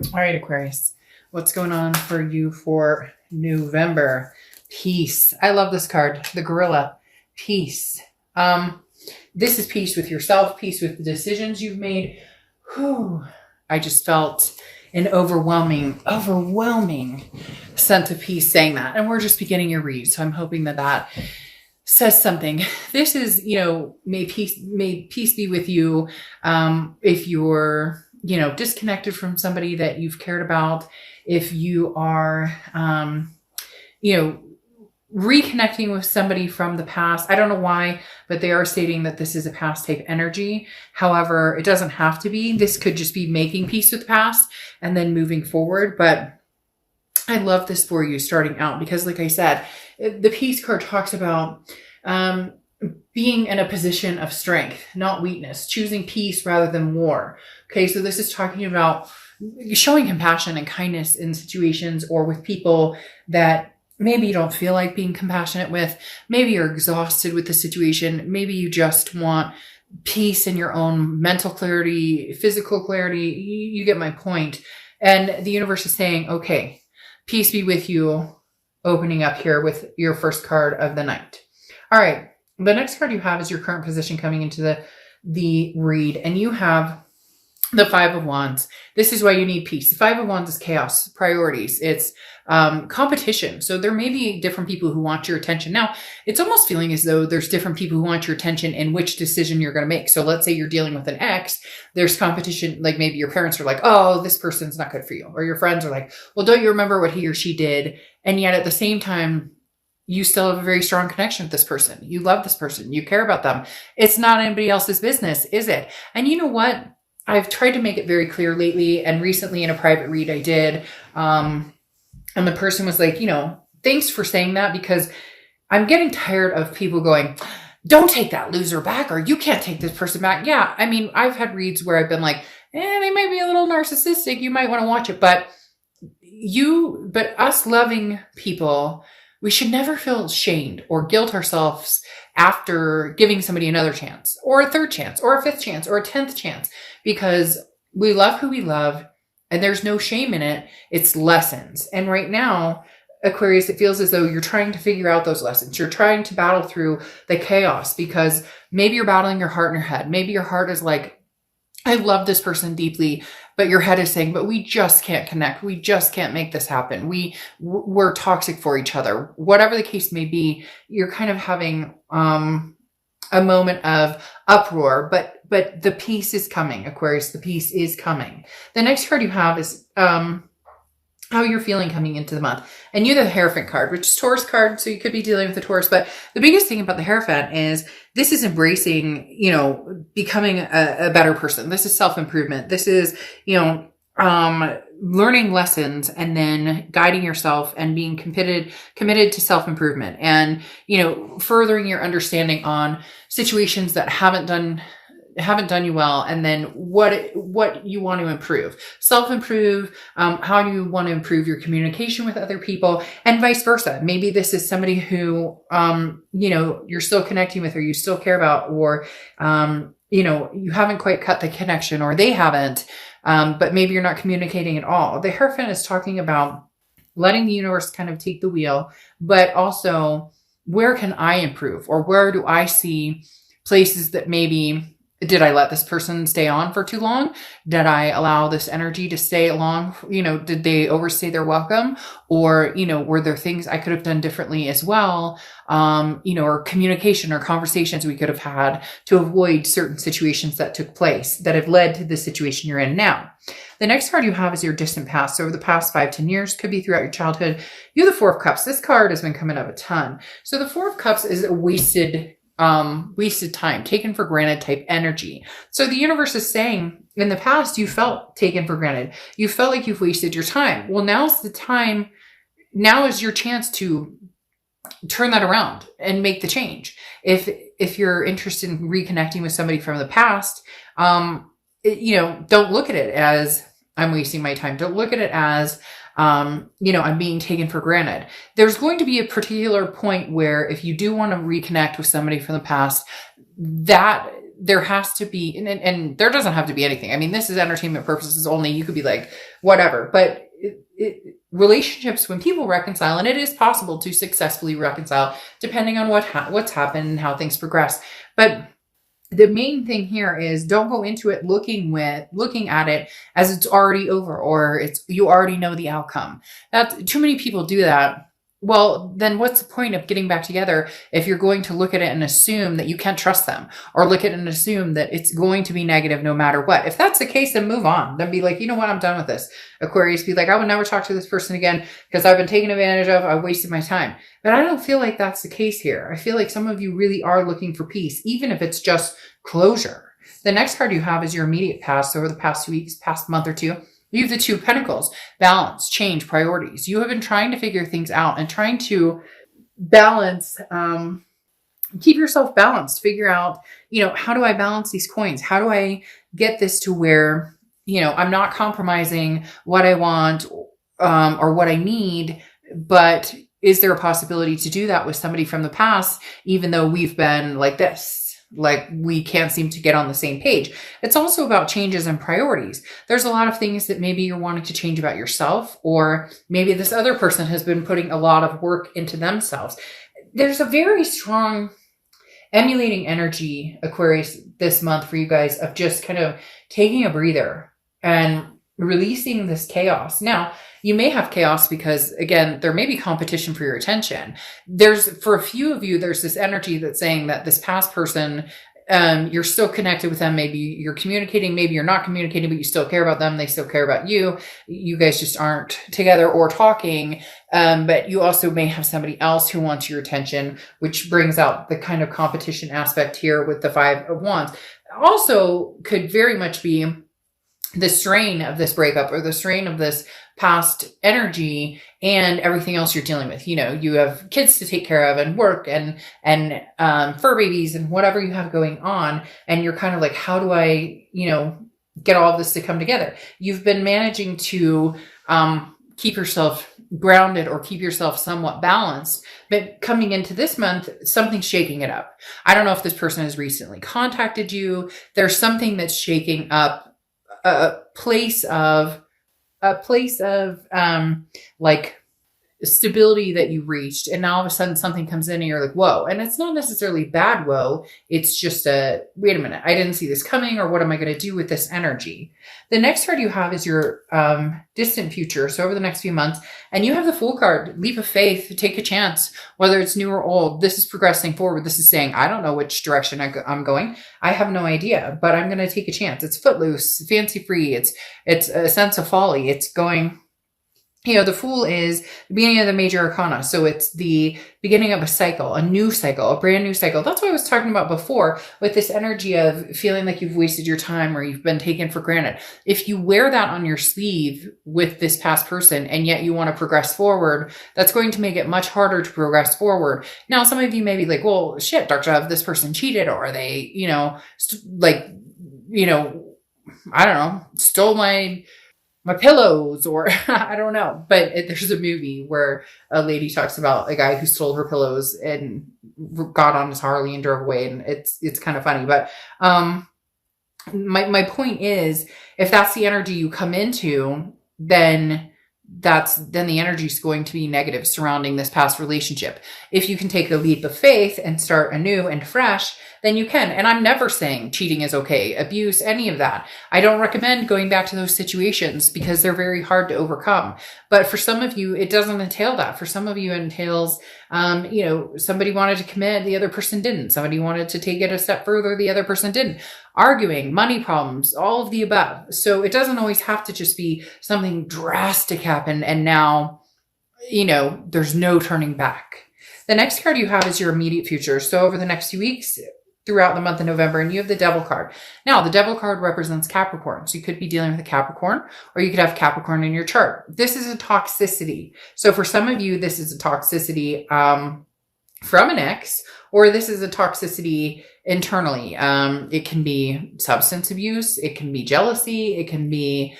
All right, Aquarius, what's going on for you for November? Peace. I love this card, the gorilla. Peace. This is peace with yourself, peace with the decisions you've made. Whew. I just felt an overwhelming sense of peace saying that. And we're just beginning your read. So I'm hoping that says something. This is, may peace be with you. If you're, disconnected from somebody that you've cared about, if you are, reconnecting with somebody from the past. I don't know why, but they are stating that this is a past type energy. However, it doesn't have to be. This could just be making peace with the past and then moving forward. But I love this for you starting out because, like I said, the peace card talks about being in a position of strength, not weakness, choosing peace rather than war. Okay, so this is talking about showing compassion and kindness in situations or with people that maybe you don't feel like being compassionate with. Maybe you're exhausted with the situation. Maybe you just want peace in your own mental clarity, physical clarity. You get my point. And the universe is saying, okay, peace be with you, opening up here with your first card of the night. All right. The next card you have is your current position coming into the read, and you have the Five of Wands. This is why you need peace. The Five of Wands is chaos, priorities. It's competition. So there may be different people who want your attention. Now, it's almost feeling as though there's different people who want your attention in which decision you're going to make. So let's say you're dealing with an ex, there's competition. Like maybe your parents are like, oh, this person's not good for you. Or your friends are like, well, don't you remember what he or she did? And yet at the same time, you still have a very strong connection with this person. You love this person. You care about them. It's not anybody else's business, is it? And you know what? I've tried to make it very clear lately, and recently in a private read I did, and the person was like, thanks for saying that, because I'm getting tired of people going, don't take that loser back, or you can't take this person back. Yeah, I mean, I've had reads where I've been like, they might be a little narcissistic. You might want to watch it, but us loving people, we should never feel shamed or guilt ourselves after giving somebody another chance or a third chance or a fifth chance or a 10th chance, because we love who we love and there's no shame in it. It's lessons. And right now, Aquarius, it feels as though you're trying to figure out those lessons. You're trying to battle through the chaos because maybe you're battling your heart and your head. Maybe your heart is like, I love this person deeply, but your head is saying, but we just can't connect. We just can't make this happen. We're toxic for each other. Whatever the case may be, you're kind of having a moment of uproar, but the peace is coming, Aquarius. The peace is coming. The next card you have is how you're feeling coming into the month. And you have the Hierophant card, which is Taurus card. So you could be dealing with the Taurus, but the biggest thing about the Hierophant is this is embracing, becoming a better person. This is self-improvement. This is, learning lessons and then guiding yourself and being committed to self-improvement and, furthering your understanding on situations that haven't done you well, and then what you want to improve, self-improve, how do you want to improve your communication with other people, and vice versa. Maybe this is somebody who, you're still connecting with, or you still care about, or, you haven't quite cut the connection, or they haven't, but maybe you're not communicating at all. The Hierophant is talking about letting the universe kind of take the wheel, but also where can I improve, or where do I see places that maybe, did I let this person stay on for too long? Did I allow this energy to stay along? Did they overstay their welcome? Or, were there things I could have done differently as well? Or communication or conversations we could have had to avoid certain situations that took place that have led to the situation you're in now. The next card you have is your distant past. So over the past 5-10 years, could be throughout your childhood. You have the Four of Cups. This card has been coming up a ton. So the Four of Cups is a wasted time, taken for granted type energy. So the universe is saying in the past, you felt taken for granted. You felt like you've wasted your time. Well, now's the time. Now is your chance to turn that around and make the change. If you're interested in reconnecting with somebody from the past, don't look at it as I'm wasting my time. Don't look at it as, I'm being taken for granted. There's going to be a particular point where if you do want to reconnect with somebody from the past, that there has to be, and there doesn't have to be anything. I mean, this is entertainment purposes only. You could be like, whatever, but relationships, when people reconcile, and it is possible to successfully reconcile depending on what's happened and how things progress. But the main thing here is don't go into it looking at it as it's already over, or you already know the outcome. Too many people do that. Well, then what's the point of getting back together if you're going to look at it and assume that you can't trust them, or look at it and assume that it's going to be negative no matter what? If that's the case, then move on. Then be like, you know what? I'm done with this. Aquarius, be like, I would never talk to this person again because I've been taken advantage of. I wasted my time. But I don't feel like that's the case here. I feel like some of you really are looking for peace, even if it's just closure. The next card you have is your immediate past. Over the past 2 weeks, past month or two, you have the Two of Pentacles, balance, change, priorities. You have been trying to figure things out and trying to balance, keep yourself balanced, figure out, how do I balance these coins? How do I get this to where, I'm not compromising what I want, or what I need, but is there a possibility to do that with somebody from the past, even though we've been like this? Like we can't seem to get on the same page. It's also about changes and priorities. There's a lot of things that maybe you're wanting to change about yourself, or maybe this other person has been putting a lot of work into themselves. There's a very strong emulating energy, Aquarius, this month for you guys, of just kind of taking a breather and releasing this chaos. Now, you may have chaos because, again, there may be competition for your attention. For a few of you, there's this energy that's saying that this past person, you're still connected with them. Maybe you're communicating, maybe you're not communicating, but you still care about them. They still care about you. You guys just aren't together or talking. But you also may have somebody else who wants your attention, which brings out the kind of competition aspect here with the Five of Wands. Also could very much be the strain of this breakup, or the strain of this past energy and everything else you're dealing with. You have kids to take care of, and work, and fur babies, and whatever you have going on. And you're kind of like, how do I, get all of this to come together? You've been managing to, keep yourself grounded or keep yourself somewhat balanced, but coming into this month, something's shaking it up. I don't know if this person has recently contacted you. There's something that's shaking up a place of like stability that you reached, and now all of a sudden something comes in and you're like, whoa. And it's not necessarily bad whoa, it's just wait a minute, I didn't see this coming, or what am I going to do with this energy? The next card you have is your distant future, so over the next few months. And you have the Fool card, leap of faith, take a chance, whether it's new or old. This is progressing forward. This is saying, I don't know which direction I'm going. I have no idea, but I'm going to take a chance. It's footloose, fancy free. It's a sense of folly. It's going, the Fool is the beginning of the major arcana. So it's the beginning of a cycle, a new cycle, a brand new cycle. That's what I was talking about before with this energy of feeling like you've wasted your time or you've been taken for granted. If you wear that on your sleeve with this past person, and yet you want to progress forward, that's going to make it much harder to progress forward. Now, some of you may be like, well, shit, Dr. Jeff, this person cheated, or they, I don't know, stole my pillows, or I don't know. But there's a movie where a lady talks about a guy who stole her pillows and got on his Harley and drove away. And it's kind of funny. But my point is, if that's the energy you come into, then the energy is going to be negative surrounding this past relationship. If you can take a leap of faith and start anew and fresh, then you can. And I'm never saying cheating is okay, abuse, any of that. I don't recommend going back to those situations because they're very hard to overcome. But for some of you, it doesn't entail that. For some of you, it entails, somebody wanted to commit, the other person didn't. Somebody wanted to take it a step further, the other person didn't. Arguing, money problems, all of the above. So it doesn't always have to just be something drastic happen and now, there's no turning back. The next card you have is your immediate future. So over the next few weeks, throughout the month of November, and you have the Devil card. Now, the Devil card represents Capricorn. So you could be dealing with a Capricorn, or you could have Capricorn in your chart. This is a toxicity. So for some of you, this is a toxicity from an ex, or this is a toxicity internally. It can be substance abuse. It can be jealousy. It can be,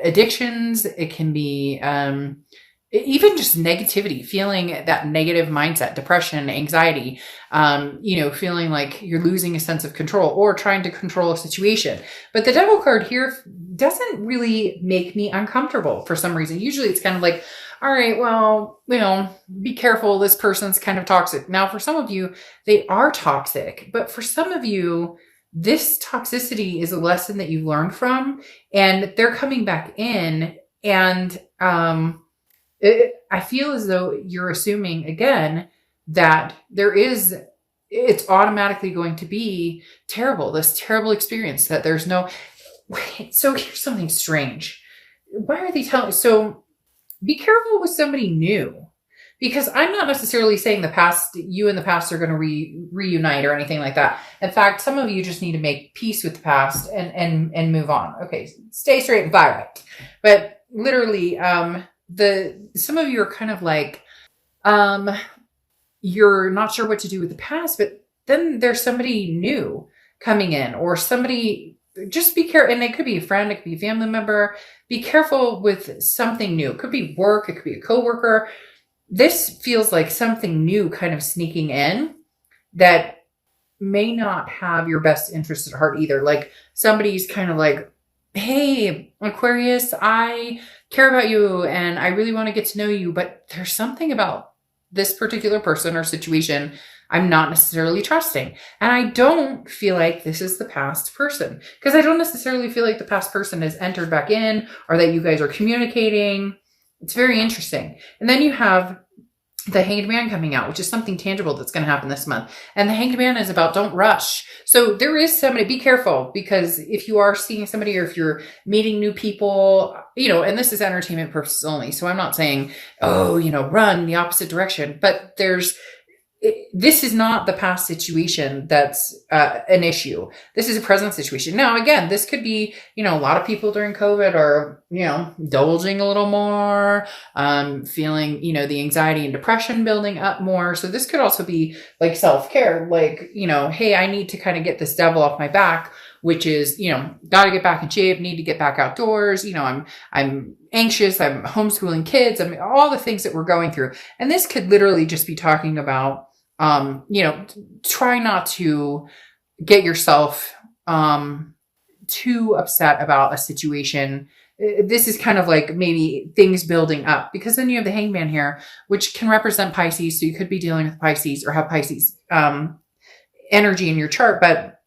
addictions. It can be, even just negativity, feeling that negative mindset, depression, anxiety, feeling like you're losing a sense of control or trying to control a situation. But the devil card here doesn't really make me uncomfortable for some reason. Usually it's kind of like, all right, well, be careful. This person's kind of toxic. Now, for some of you, they are toxic, but for some of you, this toxicity is a lesson that you learned from, and they're coming back in, and I feel as though you're assuming again that it's automatically going to be terrible, this terrible experience, that there's no, wait, so here's something strange. Why are they telling, so be careful with somebody new, because I'm not necessarily saying you and the past are going to reunite or anything like that. In fact, some of you just need to make peace with the past and move on. Okay. Stay straight and fly right. But literally, some of you are kind of like, you're not sure what to do with the past, but then there's somebody new coming in, or somebody, just be careful. And it could be a friend, it could be a family member. Be careful with something new. It could be work. It could be a coworker. This feels like something new kind of sneaking in that may not have your best interest at heart either. Like somebody's kind of like, hey, Aquarius, I care about you and I really want to get to know you, but there's something about this particular person or situation I'm not necessarily trusting. And I don't feel like this is the past person, because I don't necessarily feel like the past person has entered back in, or that you guys are communicating. It's very interesting. And then you have the Hanged Man coming out, which is something tangible that's going to happen this month. And the Hanged Man is about don't rush. So there is somebody, be careful, because if you are seeing somebody, or if you're meeting new people, and this is entertainment purposes only. So I'm not saying, run the opposite direction, but this is not the past situation that's an issue. This is a present situation. Now, again, this could be, a lot of people during COVID are, indulging a little more, feeling, the anxiety and depression building up more. So this could also be like self-care, like, hey, I need to kind of get this devil off my back, which is, got to get back in shape, need to get back outdoors. I'm anxious. I'm homeschooling kids. I mean, all the things that we're going through. And this could literally just be talking about, try not to get yourself too upset about a situation. This is kind of like maybe things building up, because then you have the Hanged Man here, which can represent Pisces. So you could be dealing with Pisces, or have Pisces energy in your chart. But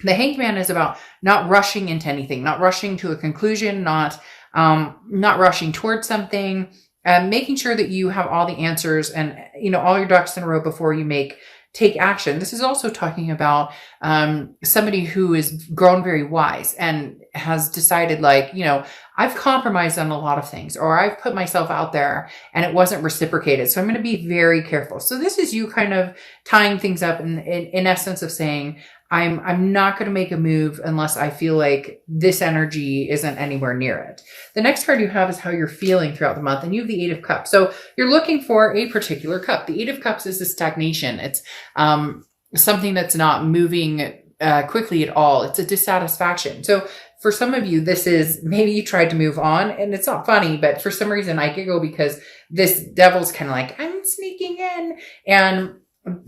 the Hanged Man is about not rushing into anything, not rushing to a conclusion, not rushing towards something. Making sure that you have all the answers and, all your ducks in a row before you take action. This is also talking about somebody who is grown very wise and has decided, like, I've compromised on a lot of things, or I've put myself out there and it wasn't reciprocated. So I'm going to be very careful. So this is you kind of tying things up in essence of saying, I'm not going to make a move unless I feel like this energy isn't anywhere near it. The next card you have is how you're feeling throughout the month, and you have the Eight of Cups. So you're looking for a particular cup. The Eight of Cups is a stagnation. It's something that's not moving quickly at all. It's a dissatisfaction. So for some of you, this is maybe you tried to move on, and it's not funny, but for some reason I giggle because this devil's kind of like, I'm sneaking in. And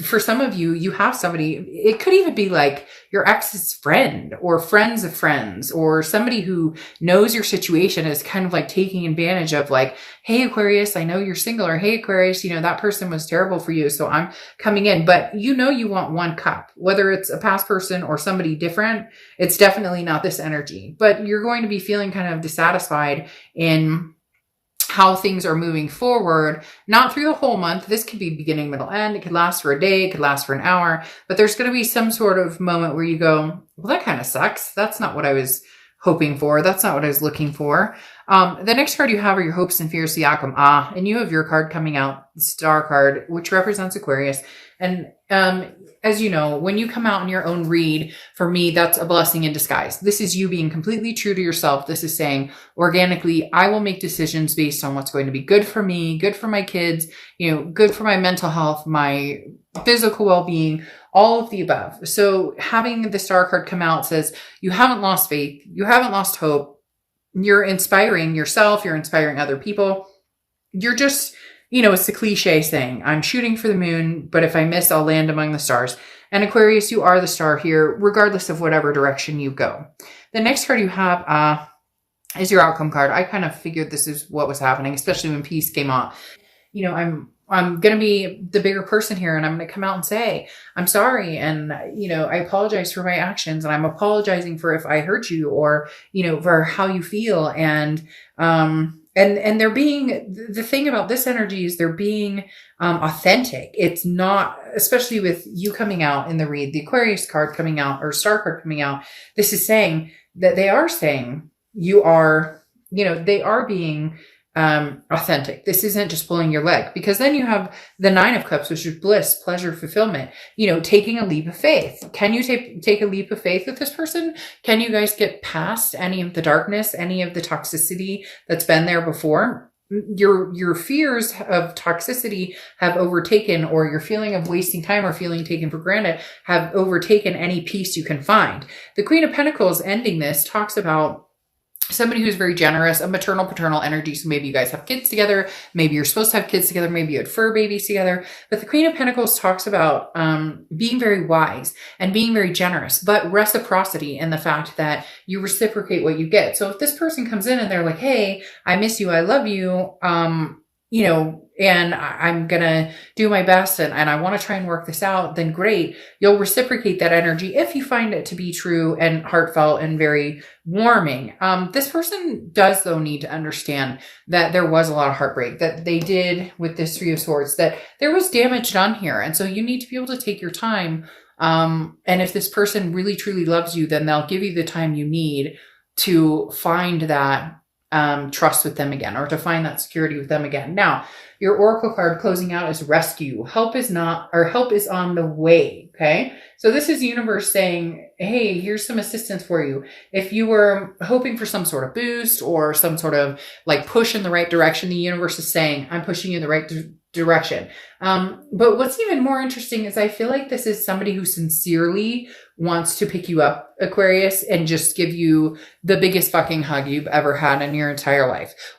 for some of you, you have somebody, it could even be like your ex's friend or friends of friends, or somebody who knows your situation is kind of like taking advantage of, like, hey, Aquarius, I know you're single, or hey, Aquarius, that person was terrible for you, so I'm coming in. But you want one cup, whether it's a past person or somebody different. It's definitely not this energy, but you're going to be feeling kind of dissatisfied in how things are moving forward, not through the whole month. This could be beginning, middle, end. It could last for a day. It could last for an hour, but there's going to be some sort of moment where you go, well, that kind of sucks. That's not what I was hoping for. That's not what I was looking for. The next card you have are your hopes and fears, the outcome. And you have your card coming out, the Star card, which represents Aquarius. And, as you know, when you come out in your own read, for me, that's a blessing in disguise. This is you being completely true to yourself. This is saying, organically, I will make decisions based on what's going to be good for me, good for my kids, good for my mental health, my physical well-being, all of the above. So having the Star card come out says, you haven't lost faith. You haven't lost hope. You're inspiring yourself. You're inspiring other people. you're just, it's the cliche saying, I'm shooting for the moon, but if I miss, I'll land among the stars. And Aquarius, you are the star here, regardless of whatever direction you go. The next card you have is your outcome card. I kind of figured this is what was happening, especially when peace came on. I'm going to be the bigger person here, and I'm going to come out and say, I'm sorry. And, I apologize for my actions, and I'm apologizing for if I hurt you, or, for how you feel. And they're being, the thing about this energy is they're being authentic. It's not, especially with you coming out in the read, the Aquarius card coming out, or star card coming out. This is saying that they are saying you are, they are being authentic. This isn't just pulling your leg, because then you have the 9 of Cups, which is bliss, pleasure, fulfillment, taking a leap of faith. Can you take a leap of faith with this person? Can you guys get past any of the darkness, any of the toxicity that's been there before? Your fears of toxicity have overtaken, or your feeling of wasting time or feeling taken for granted have overtaken any peace you can find. The Queen of Pentacles ending this talks about somebody who's very generous, a maternal paternal energy. So maybe you guys have kids together. Maybe you're supposed to have kids together. Maybe you had fur babies together. But the Queen of Pentacles talks about being very wise and being very generous, but reciprocity in the fact that you reciprocate what you get. So if this person comes in and they're like, hey, I miss you, I love you, and I'm going to do my best and I want to try and work this out, then great. You'll reciprocate that energy if you find it to be true and heartfelt and very warming. This person does, though, need to understand that there was a lot of heartbreak that they did with this 3 of Swords, that there was damage done here. And so you need to be able to take your time. And if this person really, truly loves you, then they'll give you the time you need to find that trust with them again, or to find that security with them again. Now, your oracle card closing out is rescue. Help is on the way. Okay. So this is universe saying, hey, here's some assistance for you. If you were hoping for some sort of boost or some sort of like push in the right direction, the universe is saying, I'm pushing you in the right direction. But what's even more interesting is I feel like this is somebody who sincerely wants to pick you up, Aquarius, and just give you the biggest fucking hug you've ever had in your entire life.